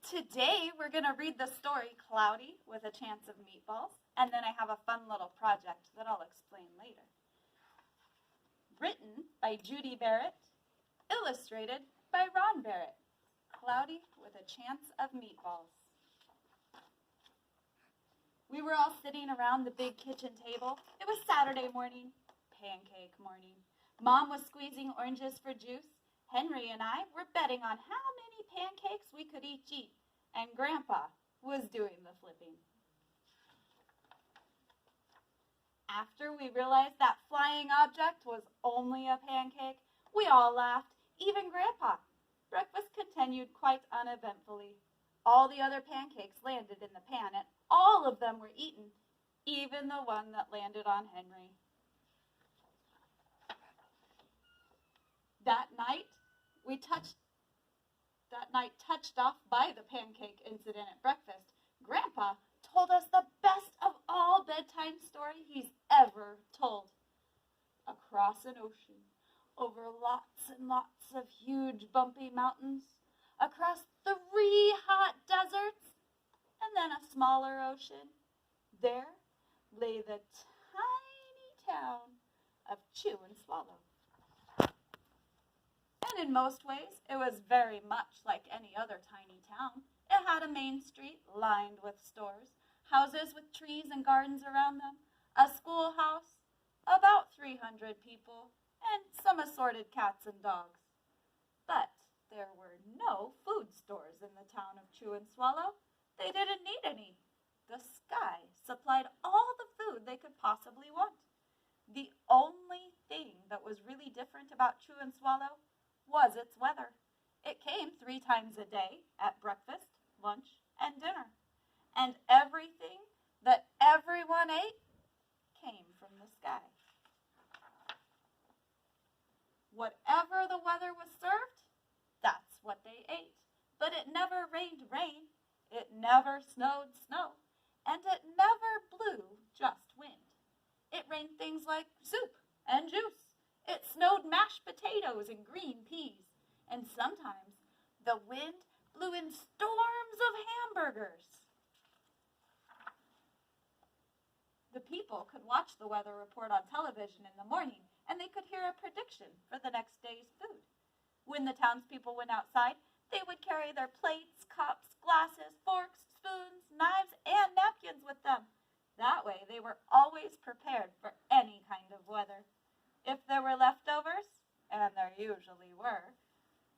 Today we're going to read the story Cloudy with a Chance of Meatballs, and then I have a fun little project that I'll explain later. Written by Judy Barrett, illustrated by Ron Barrett. Cloudy with a Chance of Meatballs. We were all sitting around the big kitchen table. It was Saturday morning, pancake morning. Mom was squeezing oranges for juice. Henry and I were betting on how many pancakes we could each eat, and Grandpa was doing the flipping. After we realized that flying object was only a pancake, we all laughed, even Grandpa. Breakfast continued quite uneventfully. All the other pancakes landed in the pan, and all of them were eaten, even the one that landed on Henry. That night, touched off by the pancake incident at breakfast, Grandpa told us the best of all bedtime story he's ever told. Across an ocean, over lots and lots of huge bumpy mountains, across 3 hot deserts, and then a smaller ocean, there lay the tiny town of Chew and Swallow. And in most ways, it was very much like any other tiny town. It had a main street lined with stores, houses with trees and gardens around them, a schoolhouse, about 300 people, and some assorted cats and dogs. But there were no food stores in the town of Chew and Swallow. They didn't need any. The sky supplied all the food they could possibly want. The only thing that was really different about Chew and Swallow was its weather. It came 3 times a day at breakfast, lunch, and dinner. And everything that everyone ate came from the sky. Whatever the weather was served, that's what they ate. But it never rained rain, it never snowed snow, and it never blew just wind. It rained things like soup and juice. It snowed mashed potatoes and green peas, and sometimes the wind blew in storms of hamburgers. The people could watch the weather report on television in the morning, and they could hear a prediction for the next day's food. When the townspeople went outside, they would carry their plates, cups, glasses, forks, spoons, knives, and napkins with them. That way, they were always prepared for any kind of weather. If there were leftovers, and there usually were,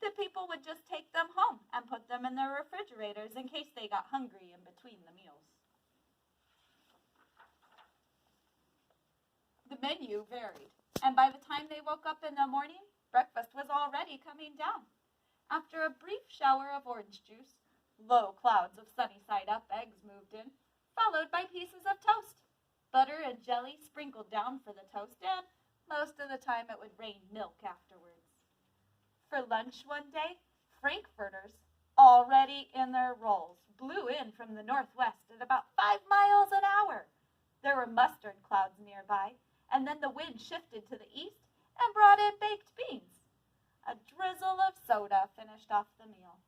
the people would just take them home and put them in their refrigerators in case they got hungry in between the meals. The menu varied, and by the time they woke up in the morning, breakfast was already coming down. After a brief shower of orange juice, low clouds of sunny-side-up eggs moved in, followed by pieces of toast. Butter and jelly sprinkled down for the toast, and most of the time it would rain milk afterwards. For lunch one day, Frankfurters, already in their rolls, blew in from the northwest at about 5 miles an hour. There were mustard clouds nearby, and then the wind shifted to the east and brought in baked beans. A drizzle of soda finished off the meal.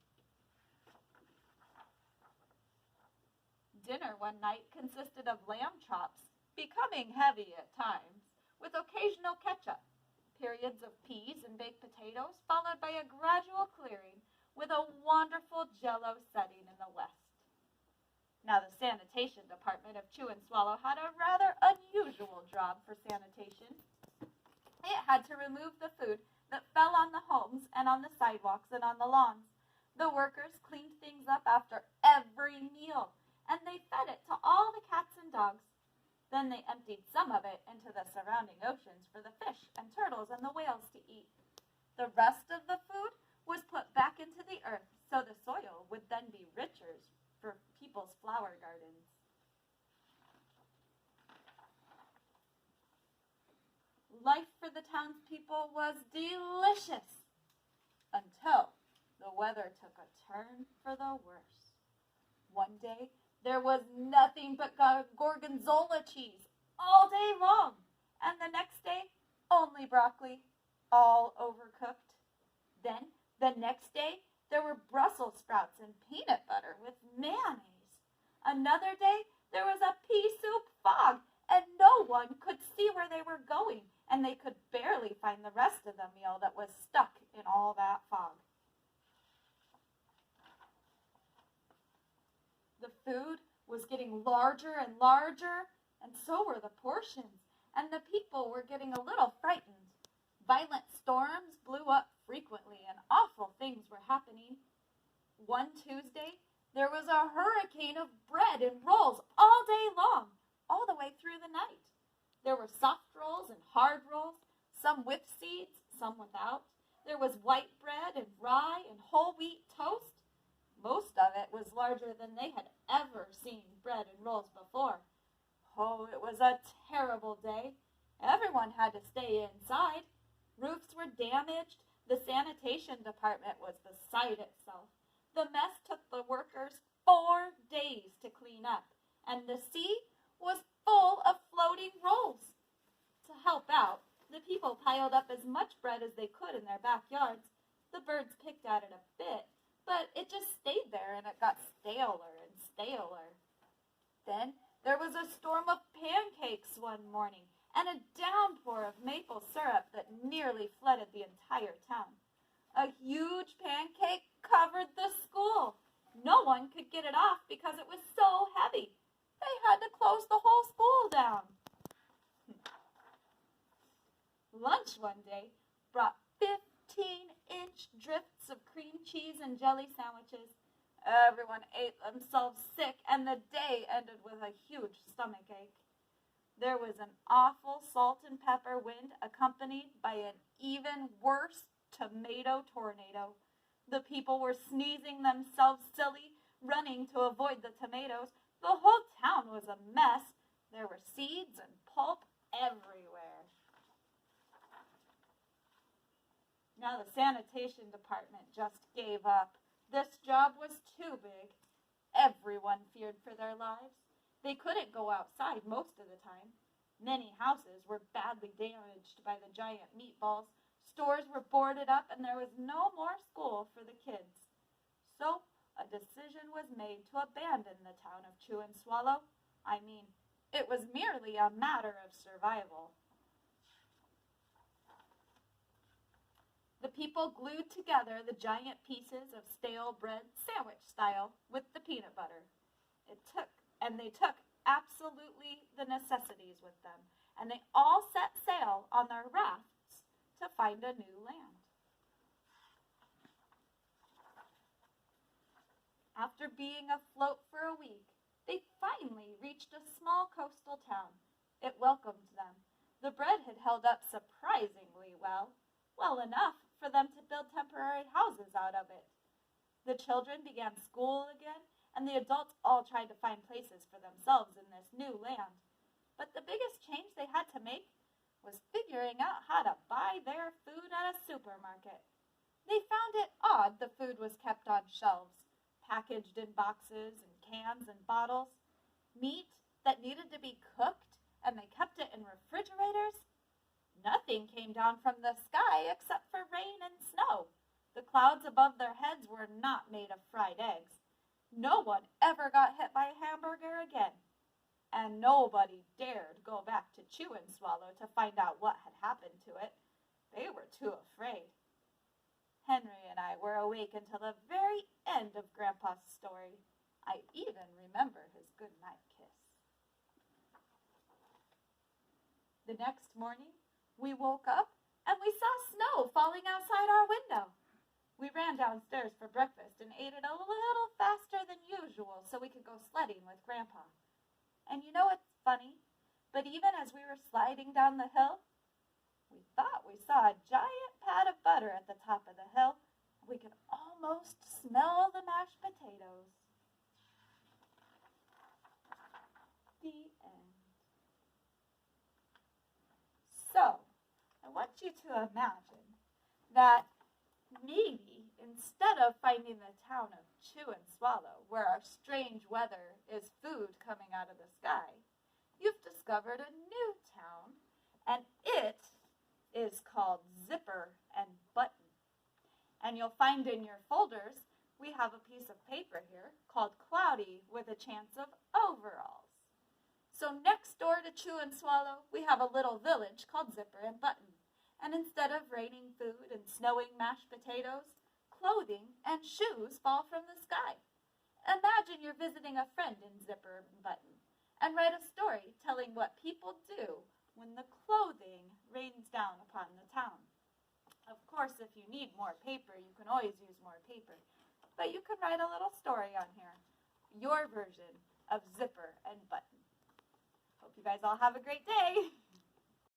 Dinner one night consisted of lamb chops, becoming heavy at times, with occasional ketchup, periods of peas and baked potatoes, followed by a gradual clearing with a wonderful Jell-O setting in the west. Now, the sanitation department of Chew and Swallow had a rather unusual job for sanitation. It had to remove the food that fell on the homes and on the sidewalks and on the lawns. The workers cleaned things up after every meal, and they fed it to all the cats and dogs. Then they emptied some of it into the surrounding oceans for the fish and turtles and the whales to eat. The rest of the food was put back into the earth, so the soil would then be richer for people's flower gardens. Life for the townspeople was delicious until the weather took a turn for the worse. One day, there was nothing but gorgonzola cheese all day long, and the next day, only broccoli, all overcooked. Then, the next day, there were Brussels sprouts and peanut butter with mayonnaise. Another day, there was a pea soup fog, and no one could see where they were going, and they could barely find the rest of the meal that was stuck in all that fog. The food was getting larger and larger, and so were the portions, and the people were getting a little frightened. Violent storms blew up frequently, and awful things were happening. One Tuesday, there was a hurricane of bread and rolls all day long, all the way through the night. There were soft rolls and hard rolls, some with seeds, some without. There was white bread and rye and whole wheat toast. Most of it was larger than they had ever seen bread and rolls before. Oh, it was a terrible day. Everyone had to stay inside. Roofs were damaged. The sanitation department was beside itself. The mess took the workers 4 days to clean up, and the sea was full of floating rolls. To help out, the people piled up as much bread as they could in their backyards. The birds picked at it a bit, but it just stayed there, and it got staler and staler. Then there was a storm of pancakes one morning, and a downpour of maple syrup that nearly flooded the entire town. A huge pancake covered the school. No one could get it off because it was so heavy. They had to close the whole school down. Lunch one day brought 15-inch drifts of cream cheese and jelly sandwiches. Everyone ate themselves sick, and the day ended with a huge stomachache. There was an awful salt and pepper wind accompanied by an even worse tomato tornado. The people were sneezing themselves silly, running to avoid the tomatoes. The whole town was a mess. There were seeds and pulp everywhere. Now the sanitation department just gave up. This job was too big. Everyone feared for their lives. They couldn't go outside most of the time. Many houses were badly damaged by the giant meatballs. Stores were boarded up, and there was no more school for the kids. So a decision was made to abandon the town of Chew and Swallow. I mean, it was merely a matter of survival. The people glued together the giant pieces of stale bread, sandwich style, with the peanut butter. They took absolutely the necessities with them, and they all set sail on their rafts to find a new land. After being afloat for a week, they finally reached a small coastal town. It welcomed them. The bread had held up surprisingly well enough for them to build temporary houses out of it. The children began school again, and the adults all tried to find places for themselves in this new land. But the biggest change they had to make was figuring out how to buy their food at a supermarket. They found it odd the food was kept on shelves, packaged in boxes and cans and bottles. Meat that needed to be cooked, and they kept it in refrigerators. Nothing came down from the sky except for rain and snow. The clouds above their heads were not made of fried eggs. No one ever got hit by a hamburger again. And nobody dared go back to Chew and Swallow to find out what had happened to it. They were too afraid. Henry and I were awake until the very end of Grandpa's story. I even remember his goodnight kiss. The next morning, we woke up and we saw snow falling outside our window. We ran downstairs for breakfast and ate it a little faster than usual so we could go sledding with Grandpa. And you know what's funny? But even as we were sliding down the hill, we thought we saw a giant pat of butter at the top of the hill. We could almost smell the mashed potatoes. The end. So, I want you to imagine that maybe instead of finding the town of Chew and Swallow, where our strange weather is food coming out of the sky, you've discovered a new town, and it is called Zipper and Button. And you'll find in your folders we have a piece of paper here called Cloudy with a Chance of Overalls. So next door to Chew and Swallow, we have a little village called Zipper and Button. And instead of raining food and snowing mashed potatoes, clothing and shoes fall from the sky. Imagine you're visiting a friend in Zipper and Button and write a story telling what people do when the clothing rains down upon the town. Of course, if you need more paper, you can always use more paper. But you can write a little story on here, your version of Zipper and Button. Hope you guys all have a great day.